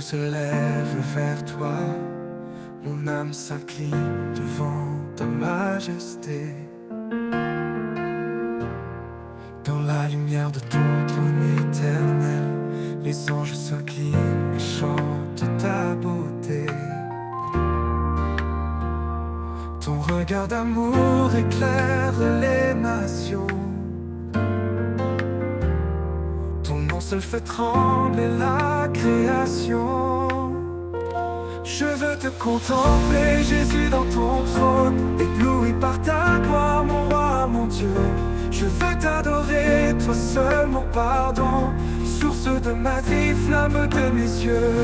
se lève vers toi, mon âme s'incline devant ta majesté. Dans la lumière de ton trône éternel, les anges s'inclinent et chantent ta beauté. Ton regard d'amour éclaire les nations. Ton nom seul fait trembler la création. Je veux te contempler, Jésus, dans ton trône, ébloui par ta gloire, mon roi, mon Dieu. Je veux t'adorer, toi seul mon pardon, source de ma vie, flamme de mes yeux.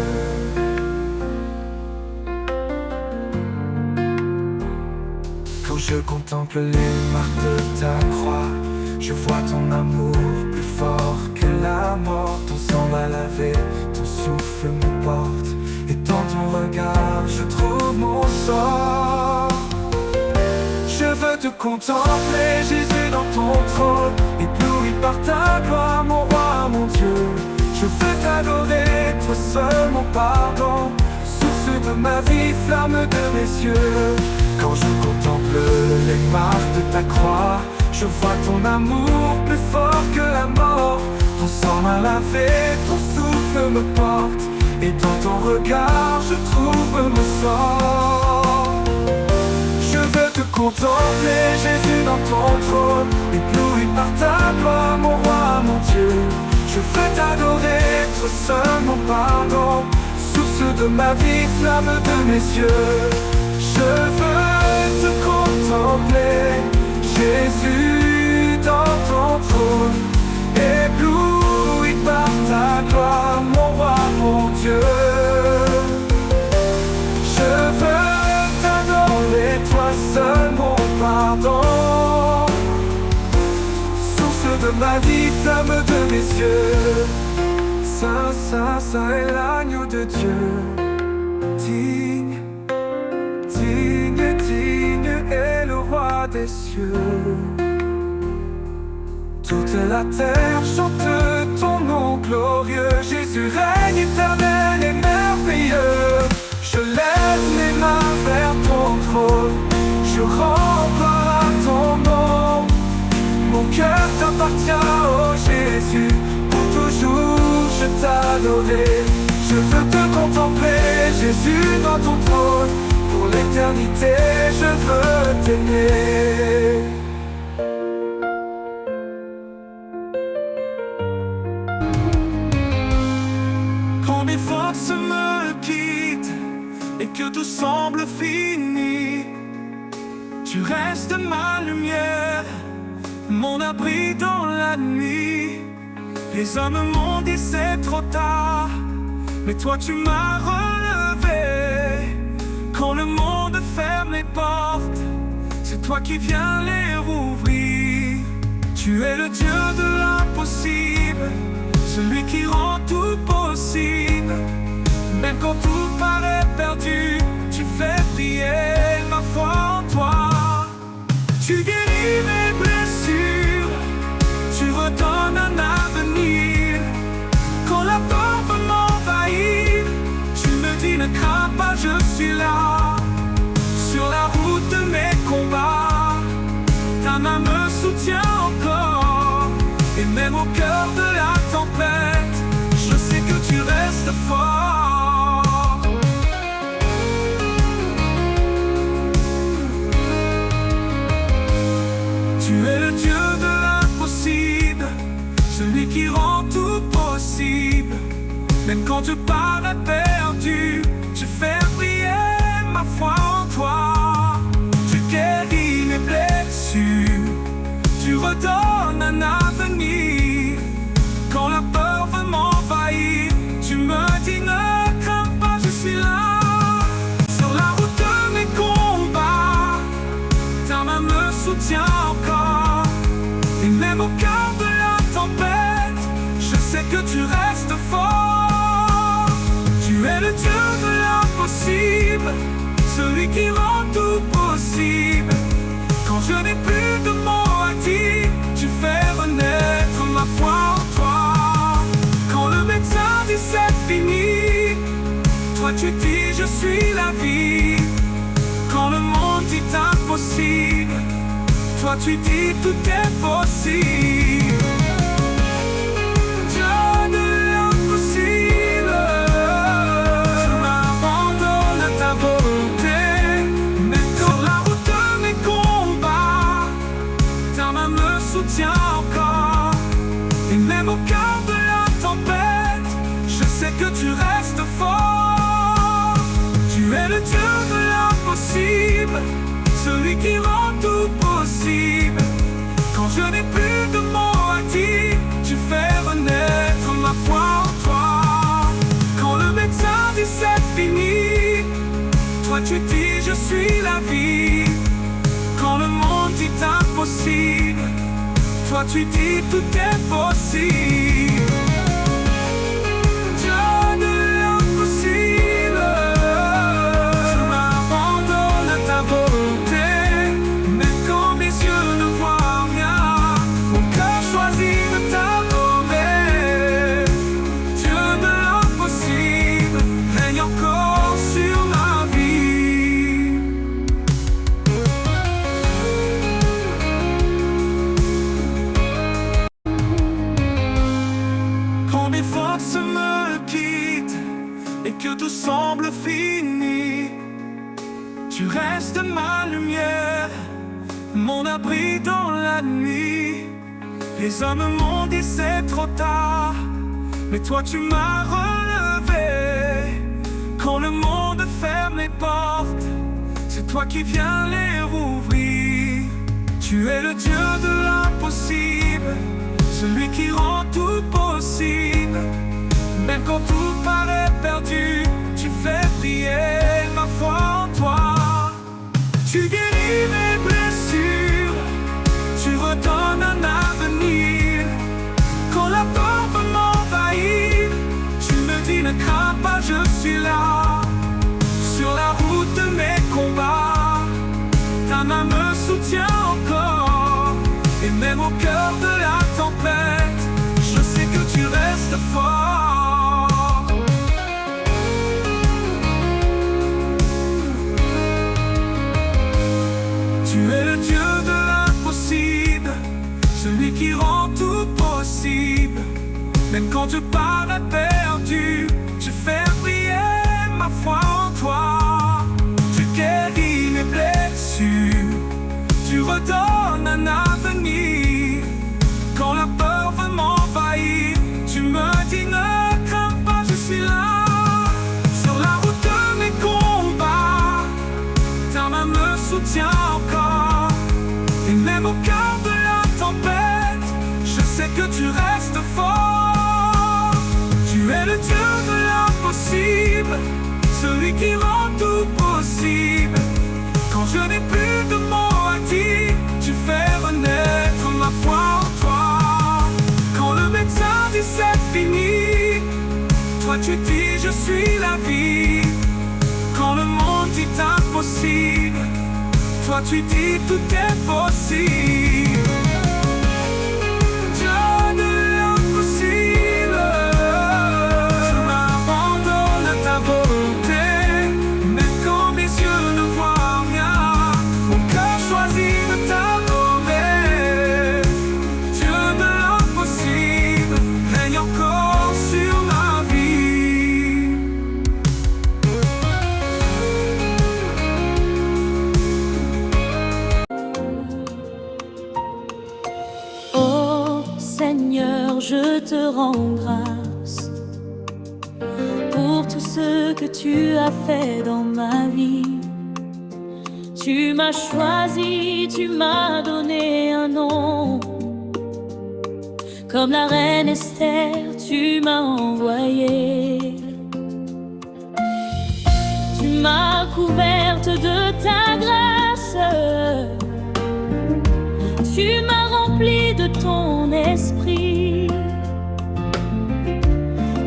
Quand je contemple les marques de ta croix, je vois ton amour plus fort que la mort. Ton sang m'a lavé, ton souffle me porte, et dans ton regard je trouve mon sort. Je veux te contempler, Jésus, dans ton trône, ébloui par ta gloire, mon roi, mon Dieu. Je veux t'adorer, toi seul mon pardon, source de ma vie, flamme de mes yeux. Quand je contemple les marques de ta croix, je vois ton amour plus fort que la mort. Ton sang m'a lavé, ton souffle me porte, et dans ton regard je trouve mon sort. Je veux te contempler, Jésus, dans ton trône, ébloui par ta gloire, mon roi, mon Dieu. Je veux t'adorer, toi seul mon pardon, source de ma vie, flamme de mes yeux. Je veux te contempler, Jésus, dans ton trône, ébloui par ta gloire, mon roi, mon Dieu. Je veux t'adorer, toi seul mon pardon, source de ma vie, flamme de mes yeux. Saint, saint, saint est l'agneau de Dieu. Digne, digne, digne est le roi des cieux. Toute la terre chante ton nom glorieux. Jésus règne éternel et merveilleux. Je lève mes mains vers ton trône, je rends gloire à ton nom. Mon cœur t'appartient, oh Jésus, pour toujours je t'adorerai. Je veux te contempler, Jésus, dans ton trône, pour l'éternité je veux t'aimer. Quand mes forces me quittent et que tout semble fini, tu restes ma lumière, mon abri dans la nuit. Les hommes m'ont dit c'est trop tard, mais toi tu m'as relevé. Quand le monde ferme les portes, c'est toi qui viens les rouvrir. Tu es le Dieu de l'impossible, celui qui rend tout possible. Même quand tout paraît perdu, tu fais briller ma foi en toi. Tu guéris mes blessures, tu redonnes un avenir. Quand la peur veut m'envahir, tu me dis ne crains pas, je suis là. Sur la route de mes combats, ta main me soutient encore. Et même au cœur de la tempête, je sais que tu restes fort. Tu es le Dieu de l'impossible, celui qui rend tout possible. Même quand je parais perdu, tu fais briller ma foi en toi. Tu guéris mes blessures, tu redonnes un avenir. Quand la peur veut m'envahir, tu me dis ne crains pas, je suis là. Sur la route de mes combats, ta main me soutient encore. Et même au cœur de la tempête, je sais que tu restes fort. Tu es le Dieu de l'impossible, celui qui rend tout possible. Quand je n'ai plus de mots à dire, tu fais renaître ma foi en toi. Quand le médecin dit c'est fini, tu dis je suis la vie. Quand le monde dit impossible, toi tu dis tout est possible. Dieu de l'impossible, je m'abandonne à ta volonté. Même sur la route de mes combats, ta main me soutient encore. Et même au cœur de la tempête, je sais que tu restes fort. Tu es le Dieu de l'impossible, celui qui rend tout possible. Quand je n'ai plus de mots à dire, tu fais renaître ma foi en toi. Quand le médecin dit c'est fini, toi tu dis je suis la vie. Quand le monde dit impossible, toi tu dis tout est possible. Dieu de l'impossible, je m'abandonne à ta volonté. Même quand mes yeux ne voient rien, mon cœur choisit de t'adorer. Dieu de l'impossible, règne encore sur ma vie. Quand mes forces me quittent et que tout semble fini, tu restes ma lumière, mon abri dans la nuit. Les hommes m'ont dit c'est trop tard, mais toi tu m'as relevé. Quand le monde ferme les portes, c'est toi qui viens les rouvrir. Tu es le Dieu de l'impossible, celui qui rend tout possible. Même quand tout paraît perdu, tu fais briller ma foi en toi. Tu guéris mes blessures, tu redonnes un avenir. Quand la peur veut m'envahir, tu me dis ne crains pas, je suis là. Sur la route de mes combats, ta main me soutient encore. Et même au cœur de la tempête, je sais que tu restes fort. Tu es le Dieu de l'impossible, celui qui rend tout possible. Même quand je parais perdu, tu fais briller ma foi en toi. Tu guéris mes blessures, tu redonnes un avenir. Quand la peur veut m'envahir, tu me dis ne crains pas, je suis là. Sur la route de mes combats, ta main me soutient encore. Et même au cœur de la tempête, je sais que tu restes fort. Tu es le Dieu de l'impossible, celui qui rend tout possible. Quand je n'ai plus de mots à dire, tu fais renaître ma foi en toi. Quand le médecin dit c'est fini, toi tu dis je suis la vie. Quand le monde dit impossible, toi tu dis tout est possible. Dieu de l'impossible, je m'abandonne à ta volonté. Même quand mes yeux ne voient rien, mon cœur choisit de t'adorer. Dieu de l'impossible, règne encore sur ma vie. Oh Seigneur, je te rends grâce pour tout ce que tu as fait dans ma vie. Tu m'as choisi, tu m'as donné un nom. Comme la reine Esther, tu m'as envoyé. Tu m'as couverte de ta grâce. Tu m'as rempli de ton esprit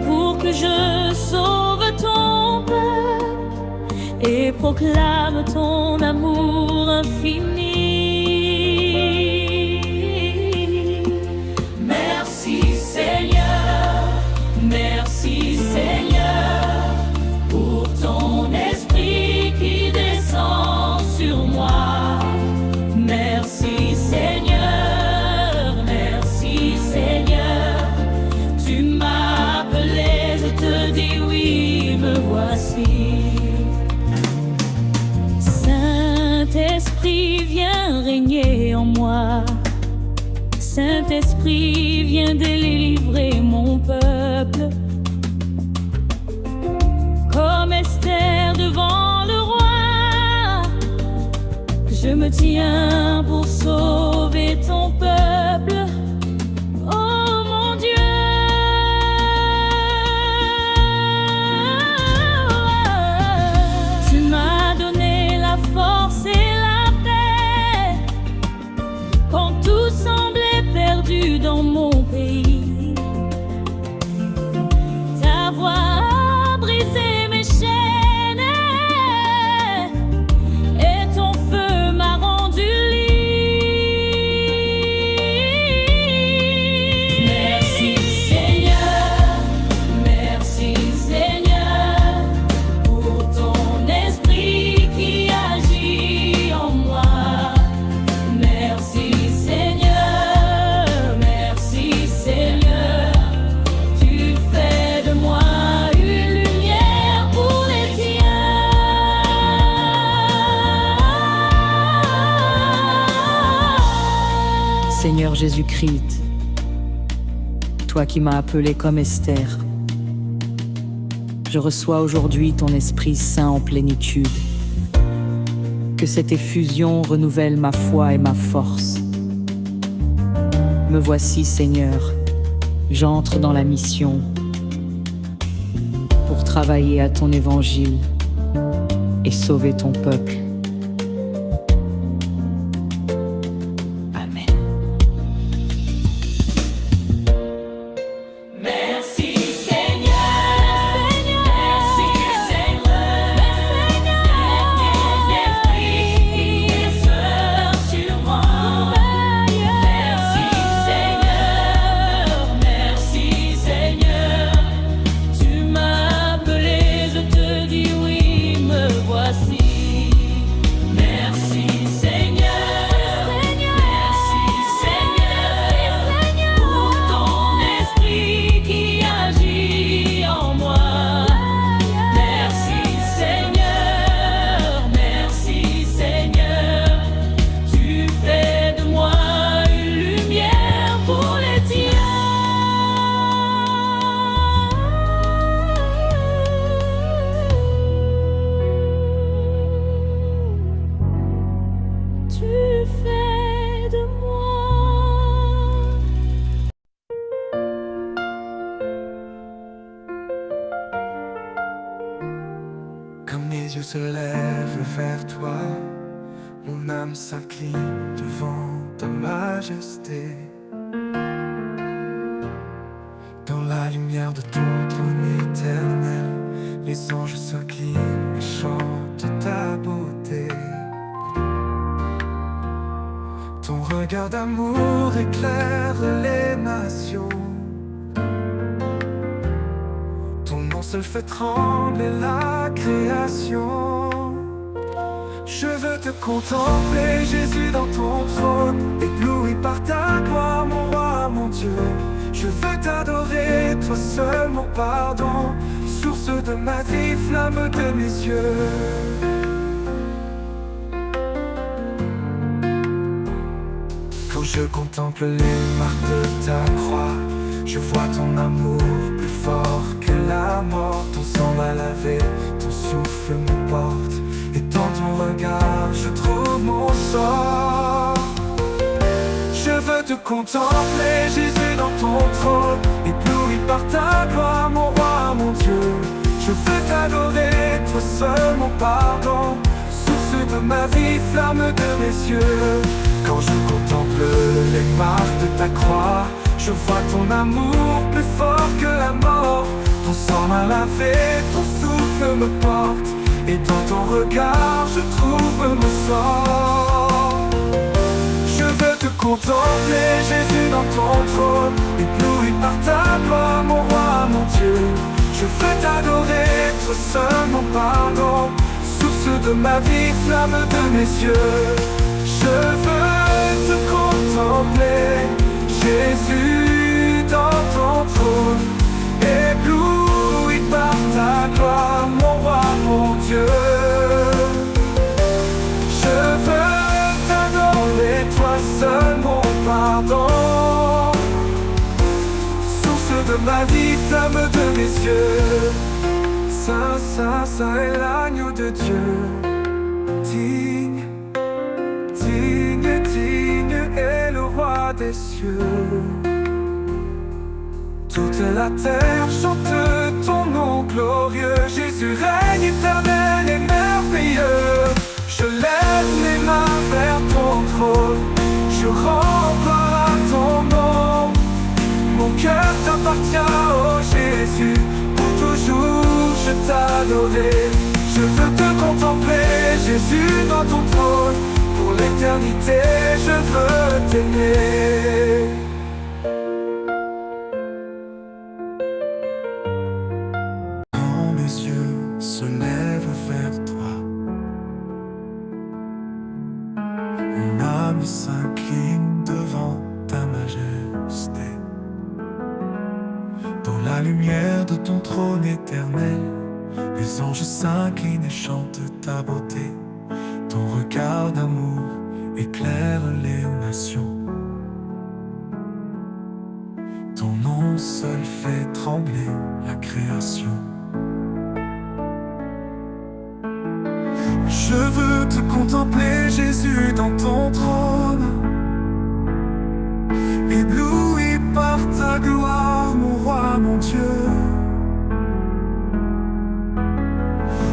pour que je sauve ton peuple et proclame ton amour infini. Merci Seigneur pour ton Saint-Esprit, viens délivrer mon peuple. Comme Esther devant le roi, je me tiens pour sauver ton peuple. Oh mon Dieu, tu m'as donné la force et la paix quand tout semblait perdu dans mon pays. Ta voix a brisé mes chaînes et ton feu m'a rendu libre. Merci Seigneur, merci Seigneur pour ton esprit qui agit en moi. Merci Seigneur, merci Seigneur, tu fais de moi une lumière pour les tiens. Seigneur Jésus-Christ, toi qui m'as appelé comme Esther, je reçois aujourd'hui ton Esprit Saint en plénitude. Que cette effusion renouvelle ma foi et ma force. Me voici, Seigneur, j'entre dans la mission pour travailler à ton évangile et sauver ton peuple. Amen. Merci Seigneur, merci Seigneur, Esprit demeure sur moi. Merci Seigneur, tu m'as appelé, je te dis oui, me voici. Merci Seigneur, pour ton esprit qui agit en moi. Merci Seigneur, tu fais de moi une lumière pour les tiens. Tu fais de moi. Quand mes yeux se lèvent vers toi, mon âme s'incline devant ta majesté. Dans la lumière de ton trône éternel, les anges s'inclinent et chantent ta beauté. Ton regard d'amour éclaire les nations. Ton nom seul fait trembler la création. Je veux te contempler, Jésus, dans ton trône, ébloui par ta gloire, mon roi, mon Dieu. Je veux t'adorer, toi seul, mon pardon, source de ma vie, flamme de mes yeux. Quand je contemple les marques de ta croix, je vois ton amour plus fort que la mort. Ton sang m'a lavé, ton souffle me porte, et dans ton regard je trouve mon sort. Je veux te contempler, Jésus, dans ton trône, ébloui par ta gloire, mon roi, mon Dieu. Je veux t'adorer, toi seul, mon pardon, source de ma vie, flamme de mes yeux. Quand je contemple les marques de ta croix, je vois ton amour plus fort que la mort. Ton sang m'a lavé, ton souffle me porte, et dans ton regard je trouve mon sort. Je veux te contempler, Jésus, dans ton trône, ébloui par ta gloire, mon roi, mon Dieu. Je veux t'adorer, toi seul, mon pardon, source de ma vie, flamme de mes yeux. Je veux te contempler, Jésus, dans ton trône, ébloui par ta gloire, mon roi, mon Dieu. Je veux t'adorer, toi seul, mon pardon. ma vie, flamme de mes yeux. Saint, Saint, Saint est l'agneau de Dieu. Digne, digne, digne est le roi des cieux. Toute la terre chante ton nom glorieux. Jésus règne éternel et merveilleux. Je lève mes mains vers ton trône. Je rends gloire à ton nom. Mon cœur t'appartient, oh Jésus. Pour toujours je t'adorerai. Je veux te contempler, Jésus, dans ton trône. Pour l'éternité, je veux t'aimer. Quand mes yeux se lèvent vers toi, mon âme s'incline devant ta majesté. Dans la lumière de ton trône éternel, les anges s'inclinent et chantent ta beauté. Ton regard d'amour éclaire les nations. Ton nom seul fait trembler la création. Je veux te contempler, Jésus, dans ton trône. Ébloui par ta gloire, mon roi, mon Dieu.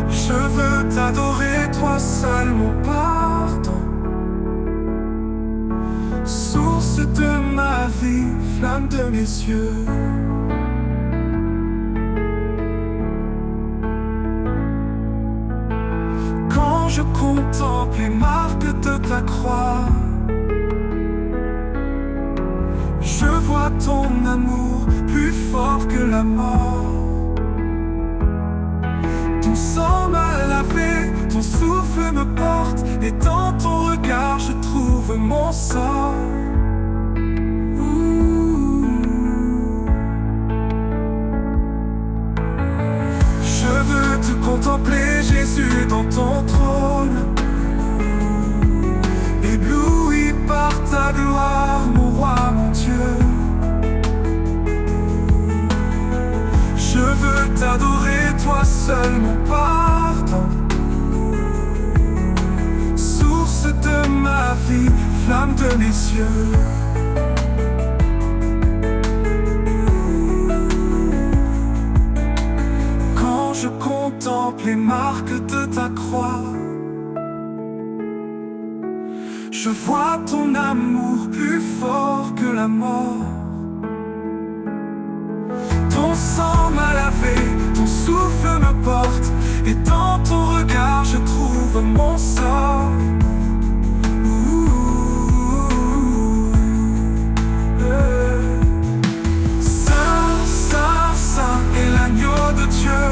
Je veux t'adorer, toi seul, mon pardon. Source de ma vie, flamme de mes yeux. Quand je contemple les marques de ta croix, je vois ton amour plus fort que la mort. Ton sang m'a lavé, ton souffle me porte, et dans ton regard je trouve mon sort. Je veux te contempler, Jésus, dans ton trône. Ébloui par ta gloire, mon roi, mon Dieu. Je veux t'adorer, toi seul, mon pardon. Source de ma vie, flamme de mes yeux. Quand je contemple les marques de ta croix, je vois ton amour plus fort que la mort. Ton sang m'a lavé, ton souffle me porte, et dans ton regard je trouve mon sort. Saint, Saint, Saint est l'agneau de Dieu,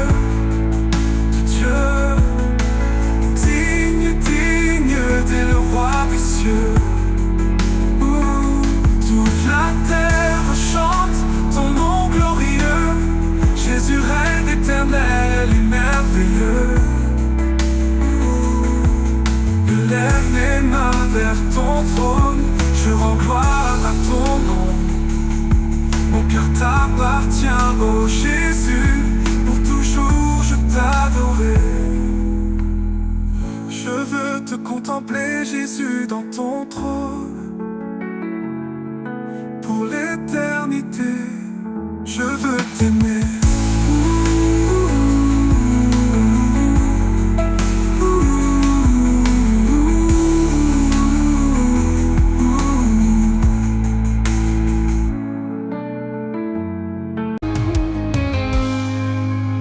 digne, digne t'es le roi des cieux. Toute la terre chante ton nom glorieux. Jésus règne éternel et merveilleux. Je lève mes mains vers ton trône. Je rends gloire à ton nom. Mon cœur t'appartient, oh Jésus. Pour toujours je t'adorerai. Je veux te contempler, Jésus, dans ton trône. Pour l'éternité, je veux t'aimer.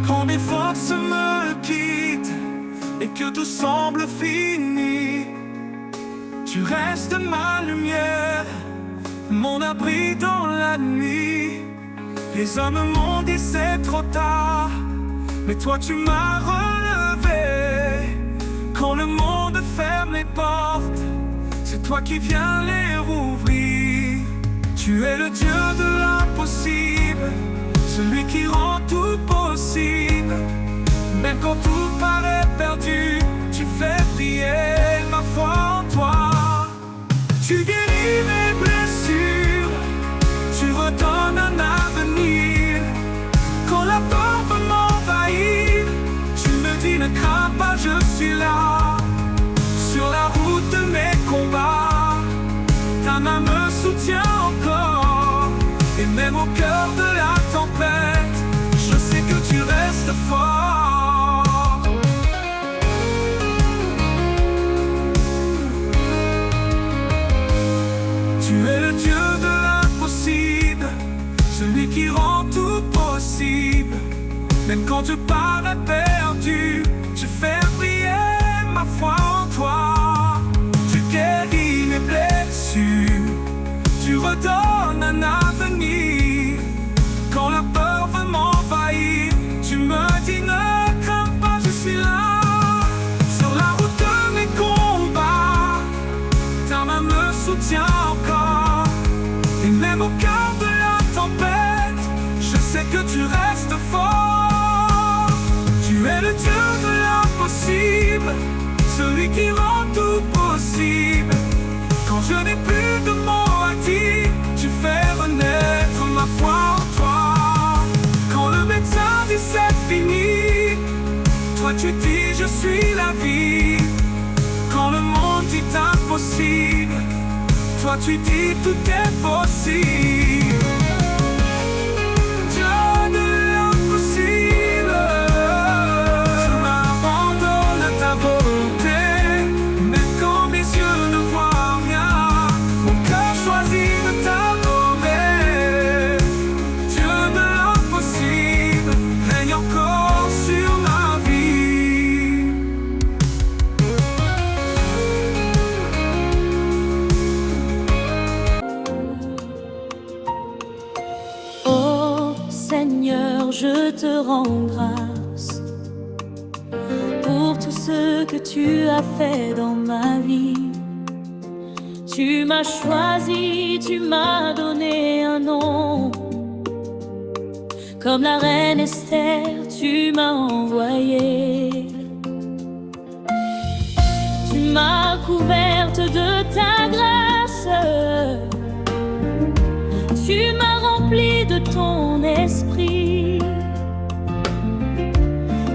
Quand mes forces me quittent et que tout semble fini, tu restes ma lumière, mon abri dans la nuit. Les hommes m'ont dit c'est trop tard, mais toi tu m'as relevé. Quand le monde ferme les portes, c'est toi qui viens les rouvrir. Tu es le Dieu de l'impossible, celui qui rend tout possible. Même quand tout paraît perdu, tu fais briller ma foi en toi. Tu guéris mes blessures, tu redonnes un avenir. Quand je parais perdu, tu fais briller ma foi en toi. Tu guéris mes blessures, tu redonnes un avenir. Quand la peur veut m'envahir, tu me dis ne crains pas, je suis là. Sur la route de mes combats, ta main me soutient encore. Et même au cœur de la tempête, je sais que tu restes fort. Tu es le Dieu de l'impossible, celui qui rend tout possible. Quand je n'ai plus de mots à dire, tu fais renaître ma foi en toi. Quand le médecin dit c'est fini, toi tu dis je suis la vie. Quand le monde dit impossible, toi tu dis tout est possible. Dieu de l'impossible, tu m'abandonnes ta volonté. Même quand mes yeux ne voient rien, mon cœur choisit de t'adorer. Dieu de l'impossible, règne encore sur ma vie. Oh Seigneur, je te rends grâce pour tout ce que tu as fait dans ma vie. Tu m'as choisi, tu m'as donné un nom. Comme la reine Esther, tu m'as envoyé. Tu m'as couverte de ta grâce. Tu m'as rempli de ton esprit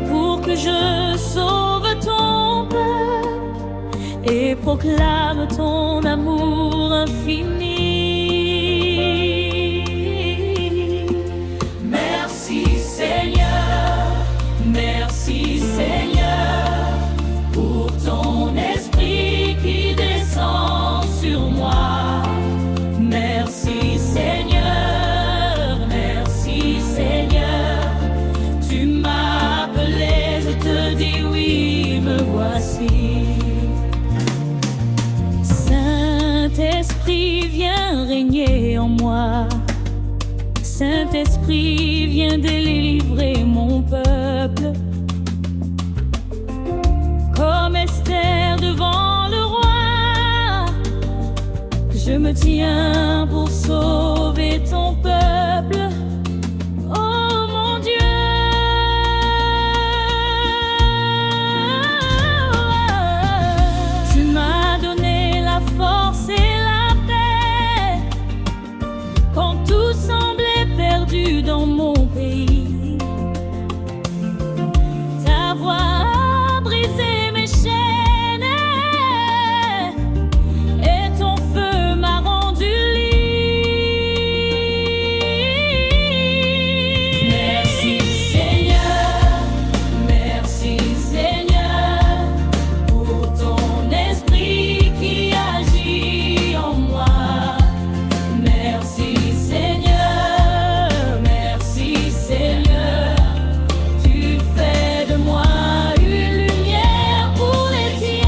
pour que je sauve ton peuple et proclame ton amour infini. Merci Seigneur, merci Seigneur pour ton esprit qui descend sur moi. Merci Seigneur, merci Seigneur, tu m'as appelé, je te dis oui, me voici. Saint-Esprit, viens régner en moi. Saint-Esprit, viens délivrer mon peuple. Comme Esther devant le roi, je me tiens pour sauver ton peuple. Oh mon Dieu, tu m'as donné la force et la paix quand tout semblait perdu dans mon pays. Ta voix a brisé mes chaînes et ton feu m'a rendu libre. Merci Seigneur, pour ton esprit qui agit en moi. Merci Seigneur, tu fais de moi une lumière pour les tiens.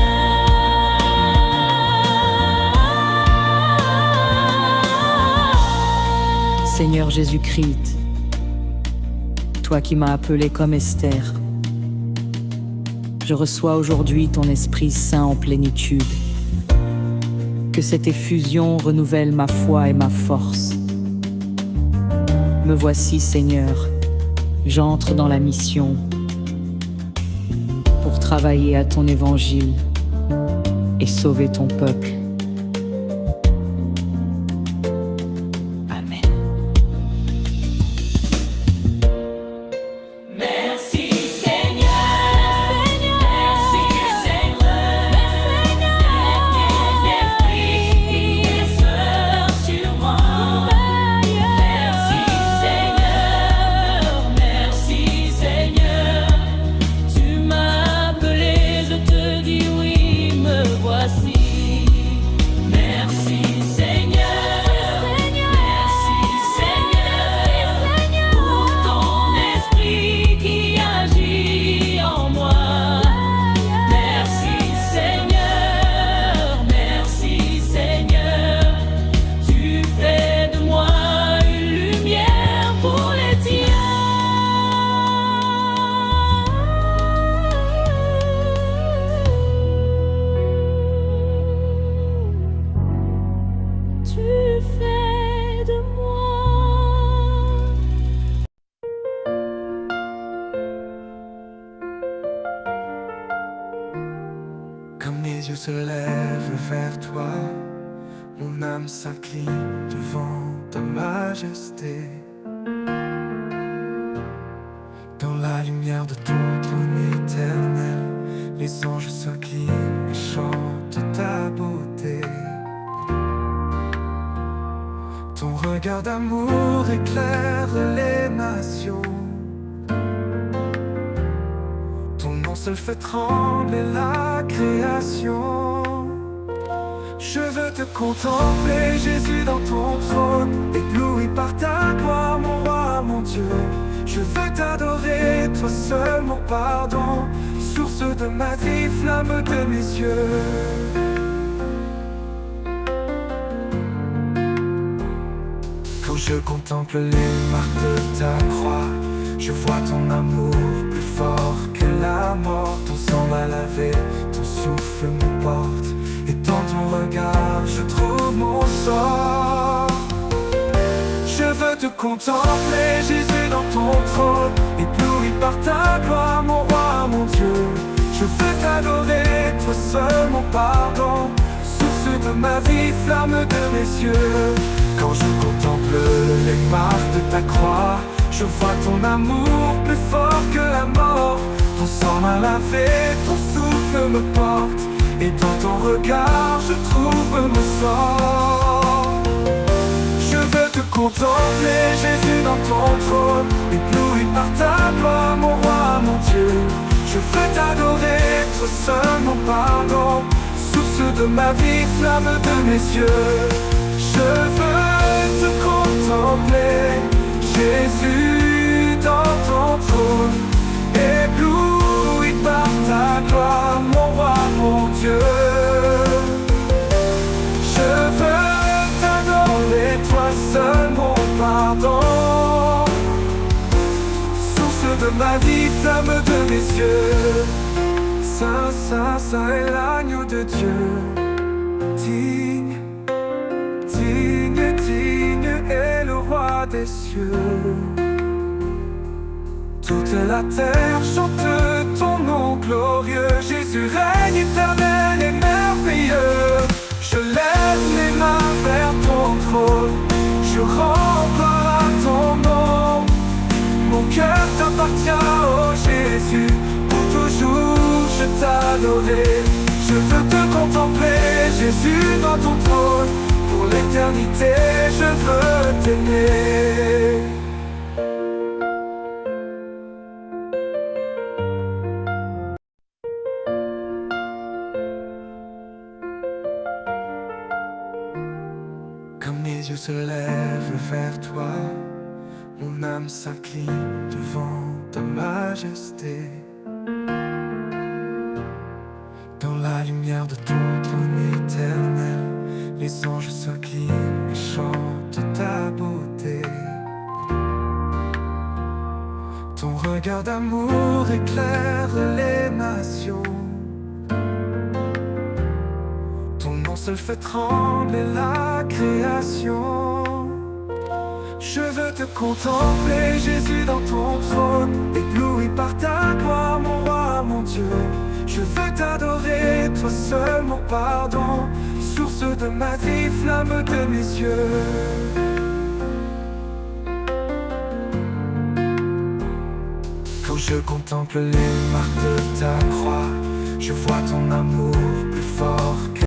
Seigneur Jésus-Christ, toi qui m'as appelé comme Esther, je reçois aujourd'hui ton Esprit Saint en plénitude. Que cette effusion renouvelle ma foi et ma force. Me voici, Seigneur, j'entre dans la mission pour travailler à ton évangile et sauver ton peuple. Amen. Merci Seigneur, merci Seigneur, l'Esprit qui descend sur moi. Merci Seigneur, tu m'as appelé, je te dis oui, me voici. s'incline devant ta majesté. Dans la lumière de ton trône éternel, les anges s'inclinent et chantent ta beauté. Ton regard d'amour éclaire les nations. Ton nom seul fait trembler la création. Je veux te contempler, Jésus, dans ton trône, ébloui par ta gloire, mon roi, mon Dieu. Je veux t'adorer, toi seul, mon pardon, source de ma vie, flamme de mes yeux. Quand je contemple les marques de ta croix, je vois ton amour plus fort que la mort. Ton sang m'a lavé, ton souffle me porte, et dans ton regard je trouve mon sort. Je veux te contempler, Jésus, dans ton trône, ébloui par ta gloire, mon roi, mon Dieu. Je veux t'adorer, toi seul, mon pardon, source de ma vie, flamme de mes yeux. Quand je contemple les marques de ta croix, je vois ton amour plus fort que la mort. Ton sang m'a lavé, ton souffle me porte, et dans ton regard je trouve mon sort. Je veux te contempler, Jésus, dans ton trône, ébloui par ta gloire, mon roi, mon Dieu. Je veux t'adorer, toi seul, mon pardon, source de ma vie, flamme de mes yeux. Je veux te contempler, Jésus, dans ton trône, ébloui par ta gloire, mon roi, mon Dieu. Je veux t'adorer, toi seul, mon pardon, source de ma vie, flamme de mes yeux. Saint, Saint, Saint est l'agneau de Dieu. Digne, digne, digne est le roi des cieux. Toute la terre chante ton nom glorieux. Jésus règne éternel et merveilleux. Je lève les mains vers ton trône, je rends gloire à ton nom. Mon cœur t'appartient, oh Jésus, pour toujours je t'adorerai. Je veux te contempler, Jésus, dans ton trône, pour l'éternité je veux t'aimer. Quand mes yeux se lèvent vers toi, mon âme s'incline devant ta majesté. Dans la lumière de ton trône éternel, les anges s'inclinent et chantent ta beauté. Ton regard d'amour éclaire les nations. Ton nom seul fait trembler la création. Je veux te contempler, Jésus, dans ton trône, ébloui par ta gloire, mon roi, mon Dieu. Je veux t'adorer, toi seul, mon pardon, source de ma vie, flamme de mes yeux. Quand je contemple les marques de ta croix, je vois ton amour plus fort